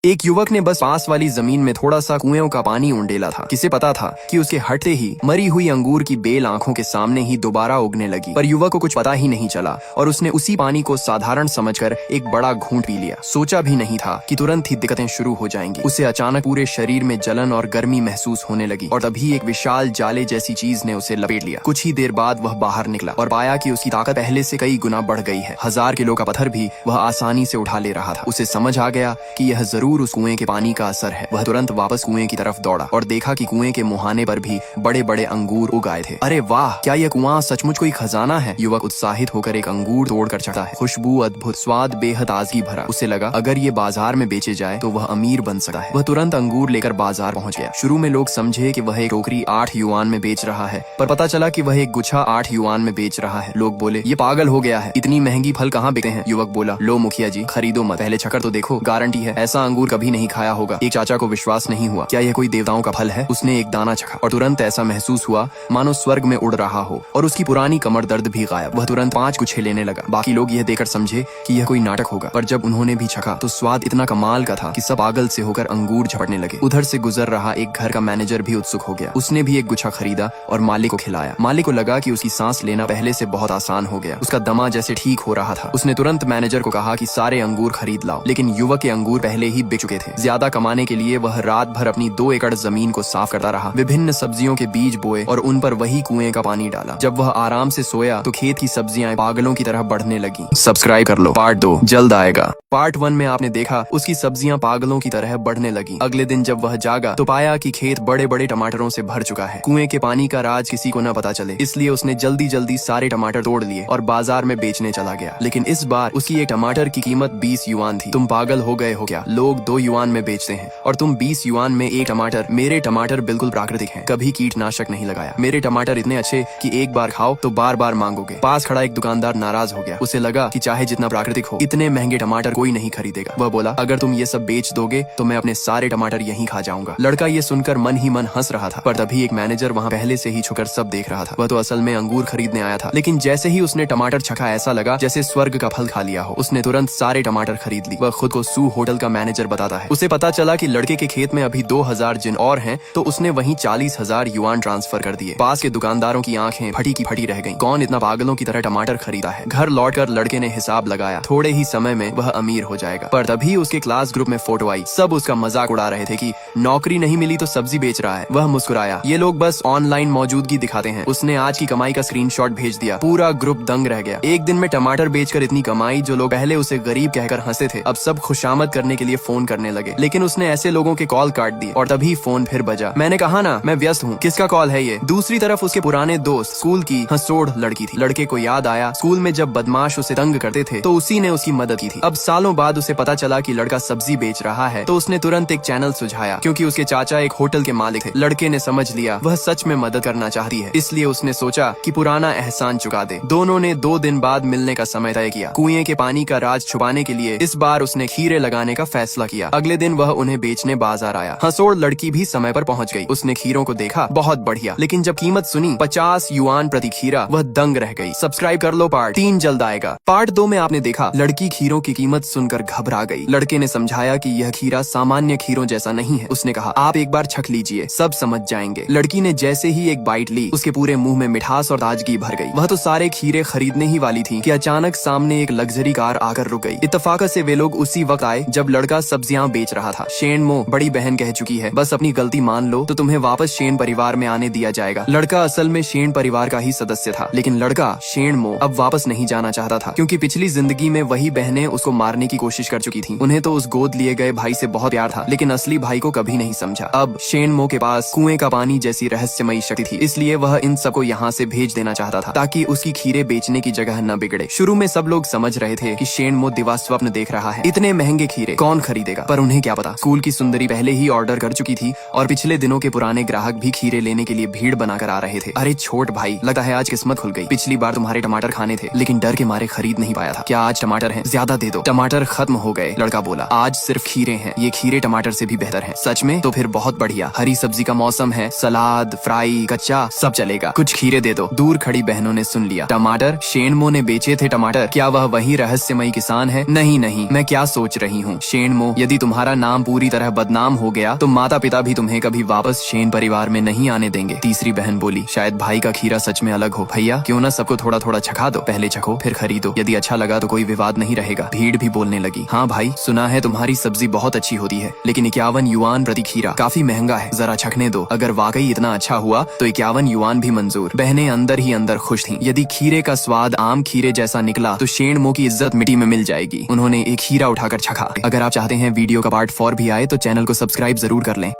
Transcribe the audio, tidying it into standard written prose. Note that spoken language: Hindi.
एक युवक ने बस पास वाली जमीन में थोड़ा सा कुएं का पानी उंडेला था। किसे पता था कि उसके हटते ही मरी हुई अंगूर की बेल आंखों के सामने ही दोबारा उगने लगी। पर युवक को कुछ पता ही नहीं चला और उसने उसी पानी को साधारण समझकर एक बड़ा घूंट पी लिया। सोचा भी नहीं था कि तुरंत ही दिक्कतें शुरू हो जाएंगी। उसे अचानक पूरे शरीर में जलन और गर्मी महसूस होने लगी और तभी एक विशाल जाले जैसी चीज ने उसे लपेट लिया। कुछ ही देर बाद वह बाहर निकला और पाया कि उसकी ताकत पहले से कई गुना बढ़ गई है। 1000 किलो का पत्थर भी वह आसानी से उठा ले रहा था। उसे समझ आ गया कि यह जरूर उस कुएं के पानी का असर है। वह तुरंत वापस कुएं की तरफ दौड़ा और देखा कि कुएं के मुहाने पर भी बड़े बड़े अंगूर उग आए थे। अरे वाह, क्या यह कुआं सचमुच कोई खजाना है? युवक उत्साहित होकर एक अंगूर तोड़कर चखता है। खुशबू अद्भुत, स्वाद बेहद ताजगी भरा। उसे लगा अगर ये बाजार में बेचे जाए तो वह अमीर बन सकता है। वह तुरंत अंगूर लेकर बाजार पहुंच गया। शुरू में लोग समझे कि वह एक टोकरी 8 युआन में बेच रहा है, पर पता चला कि वह एक गुच्छा 8 युआन में बेच रहा है। लोग बोले ये पागल हो गया है, इतनी महंगी फल कहाँ बिकते हैं? युवक बोला लो मुखिया जी, खरीदो मत, पहले चखकर तो देखो, गारंटी है ऐसा अंगूर कभी नहीं खाया होगा। एक चाचा को विश्वास नहीं हुआ, क्या यह कोई देवताओं का फल है? उसने एक दाना चखा और तुरंत ऐसा महसूस हुआ मानो स्वर्ग में उड़ रहा हो और उसकी पुरानी कमर दर्द भी गायब। वह तुरंत 5 गुच्छे लेने लगा। बाकी लोग यह देखकर समझे कि यह कोई नाटक होगा, पर जब उन्होंने भी चखा तो स्वाद इतना कमाल का था कि सब पागल से होकर अंगूर झपटने लगे। उधर से गुजर रहा एक घर का मैनेजर भी उत्सुक हो गया। उसने भी एक गुच्छा खरीदा और मालिक को खिलाया। मालिक को लगा कि उसकी सांस लेना पहले से बहुत आसान हो गया। उसका दमा जैसे ठीक हो रहा था। उसने तुरंत मैनेजर को कहा कि सारे अंगूर खरीद लाओ, लेकिन युवक के अंगूर पहले ही बिक चुके थे। ज्यादा कमाने के लिए वह रात भर अपनी 2 एकड़ जमीन को साफ करता रहा, विभिन्न सब्जियों के बीज बोए और उन पर वही कुएं का पानी डाला। जब वह आराम से सोया तो खेत की सब्जियां पागलों की तरह बढ़ने लगी। सब्सक्राइब कर लो, पार्ट 2 जल्द आएगा। पार्ट 1 में आपने देखा उसकी सब्जियां पागलों की तरह बढ़ने लगी। अगले दिन जब वह जागा तो पाया कि खेत बड़े बड़े टमाटरों से भर चुका है। कुएं के पानी का राज किसी को न पता चले, इसलिए उसने जल्दी जल्दी सारे टमाटर तोड़ लिए और बाजार में बेचने चला गया। लेकिन इस बार उसकी एक टमाटर की कीमत 20 युआन थी। तुम पागल हो गए हो क्या? लोग 2 युआन में बेचते हैं और तुम 20 युआन में एक टमाटर। मेरे टमाटर बिल्कुल प्राकृतिक हैं, कभी कीटनाशक नहीं लगाया। मेरे टमाटर इतने अच्छे कि एक बार खाओ तो बार बार मांगोगे। पास खड़ा एक दुकानदार नाराज हो गया। उसे लगा कि चाहे जितना प्राकृतिक हो, इतने महंगे टमाटर कोई नहीं खरीदेगा। वह बोला अगर तुम ये सब बेच दोगे तो मैं अपने सारे टमाटर यहीं खा जाऊंगा। लड़का ये सुनकर मन ही मन हंस रहा था, पर तभी एक मैनेजर वहाँ पहले से ही छुकर सब देख रहा था। वह तो असल में अंगूर खरीदने आया था, लेकिन जैसे ही उसने टमाटर चखा ऐसा लगा जैसे स्वर्ग का फल खा लिया हो। उसने तुरंत सारे टमाटर खरीद ली। वह खुद को सू होटल का मैनेजर बताता है। उसे पता चला कि लड़के के खेत में अभी 2000 जिन और हैं, तो उसने वहीं 40,000 युआन ट्रांसफर कर दिए। पास के दुकानदारों की आंखें फटी की फटी रह गईं। कौन इतना पागलों की तरह टमाटर खरीदा है? घर लौटकर लड़के ने हिसाब लगाया, थोड़े ही समय में वह अमीर हो जाएगा। पर तभी उसके क्लास ग्रुप में फोटो आई। सब उसका मजाक उड़ा रहे थे कि नौकरी नहीं मिली तो सब्जी बेच रहा है। वह मुस्कुराया, ये लोग बस ऑनलाइन मौजूदगी दिखाते हैं। उसने आज की कमाई का स्क्रीनशॉट भेज दिया। पूरा ग्रुप दंग रह गया। एक दिन में टमाटर बेचकर इतनी कमाई। जो लोग पहले उसे गरीब कहकर हंसते थे अब सब खुशामद करने के लिए फोन करने लगे। लेकिन उसने ऐसे लोगों के कॉल काट दिए और तभी फोन फिर बजा। मैंने कहा ना मैं व्यस्त हूँ, किसका कॉल है ये? दूसरी तरफ उसके पुराने दोस्त स्कूल की हंसोड़ लड़की थी। लड़के को याद आया स्कूल में जब बदमाश उसे तंग करते थे तो उसी ने उसकी मदद की थी। अब सालों बाद उसे पता चला कि लड़का सब्जी बेच रहा है, तो उसने तुरंत एक चैनल सुझाया। क्योंकि उसके चाचा एक होटल के मालिक थे। लड़के ने समझ लिया वह सच में मदद करना चाहती है, इसलिए उसने सोचा कि पुराना एहसान चुका दे। दोनों ने 2 दिन बाद मिलने का समय तय किया। कुएं के पानी का राज छुपाने के लिए इस बार उसने खीरे लगाने का फैसला किया। अगले दिन वह उन्हें बेचने बाजार आया। हंसोड़ लड़की भी समय पर पहुंच गई। उसने खीरों को देखा, बहुत बढ़िया, लेकिन जब कीमत सुनी 50 युआन प्रति खीरा, वह दंग रह गई। सब्सक्राइब कर लो, पार्ट 3 जल्द आएगा। पार्ट 2 में आपने देखा लड़की खीरों की कीमत सुनकर घबरा गई। लड़के ने समझाया कि यह खीरा सामान्य खीरों जैसा नहीं है। उसने कहा आप एक बार छक लीजिए, सब समझ जाएंगे। लड़की ने जैसे ही एक बाइट ली उसके पूरे मुंह में मिठास और ताजगी भर गई। वह तो सारे खीरे खरीदने ही वाली थी कि अचानक सामने एक लग्जरी कार आकर रुक गई। इत्तेफाक से वे लोग उसी वक्त आए जब लड़का सब्जियां बेच रहा था। शेन मो बड़ी बहन कह चुकी है, बस अपनी गलती मान लो तो तुम्हें वापस शेन परिवार में आने दिया जाएगा। लड़का असल में शेन परिवार का ही सदस्य था, लेकिन लड़का शेन मो अब वापस नहीं जाना चाहता था, क्योंकि पिछली जिंदगी में वही बहनें उसको मारने की कोशिश कर चुकी थी। उन्हें तो उस गोद लिए गए भाई से बहुत प्यार था, लेकिन असली भाई को कभी नहीं समझा। अब शेन मो के पास कुएं का पानी जैसी रहस्यमयी शक्ति थी, इसलिए वह इन सबको यहाँ से भेज देना चाहता था ताकि उसकी खीरे बेचने की जगह न बिगड़े। शुरू में सब लोग समझ रहे थे कि शेन मो दिवा स्वप्न देख रहा है। इतने महंगे खीरे कौन खरीदेगा? पर उन्हें क्या पता, स्कूल की सुंदरी पहले ही ऑर्डर कर चुकी थी और पिछले दिनों के पुराने ग्राहक भी खीरे लेने के लिए भीड़ बनाकर आ रहे थे। अरे छोट भाई, लगता है आज किस्मत खुल गई। पिछली बार तुम्हारे टमाटर खाने थे, लेकिन डर के मारे खरीद नहीं पाया था। क्या आज टमाटर हैं? ज्यादा दे दो। टमाटर खत्म हो गए। लड़का बोला आज सिर्फ खीरे हैं। ये खीरे टमाटर से भी बेहतर हैं। सच में? तो फिर बहुत बढ़िया। हरी सब्जी का मौसम है, सलाद, फ्राई, कच्चा सब चलेगा। कुछ खीरे दे दो। दूर खड़ी बहनों ने सुन लिया। टमाटर? शेन मो ने बेचे थे टमाटर? क्या वह वही रहस्यमयी किसान है? नहीं नहीं, मैं क्या सोच रही हूँ। शेन मो हो, यदि तुम्हारा नाम पूरी तरह बदनाम हो गया तो माता पिता भी तुम्हें कभी वापस शेन परिवार में नहीं आने देंगे। तीसरी बहन बोली, शायद भाई का खीरा सच में अलग हो। भैया क्यों ना सबको थोड़ा थोड़ा चखा दो, पहले चखो फिर खरीदो, यदि अच्छा लगा तो कोई विवाद नहीं रहेगा। भीड़ भी बोलने लगी, हाँ भाई सुना है तुम्हारी सब्जी बहुत अच्छी होती है, लेकिन 51 युआन प्रति खीरा काफी महंगा है, जरा चखने दो, अगर वाकई इतना अच्छा हुआ तो 51 युआन भी मंजूर। बहनें अंदर ही अंदर खुश थीं। यदि खीरे का स्वाद आम खीरे जैसा निकला तो शेणमो की इज्जत मिट्टी में मिल जाएगी। उन्होंने एक खीरा उठाकर चखा। अगर आप चाहते हैं वीडियो का पार्ट 4 भी आए तो चैनल को सब्सक्राइब जरूर कर लें।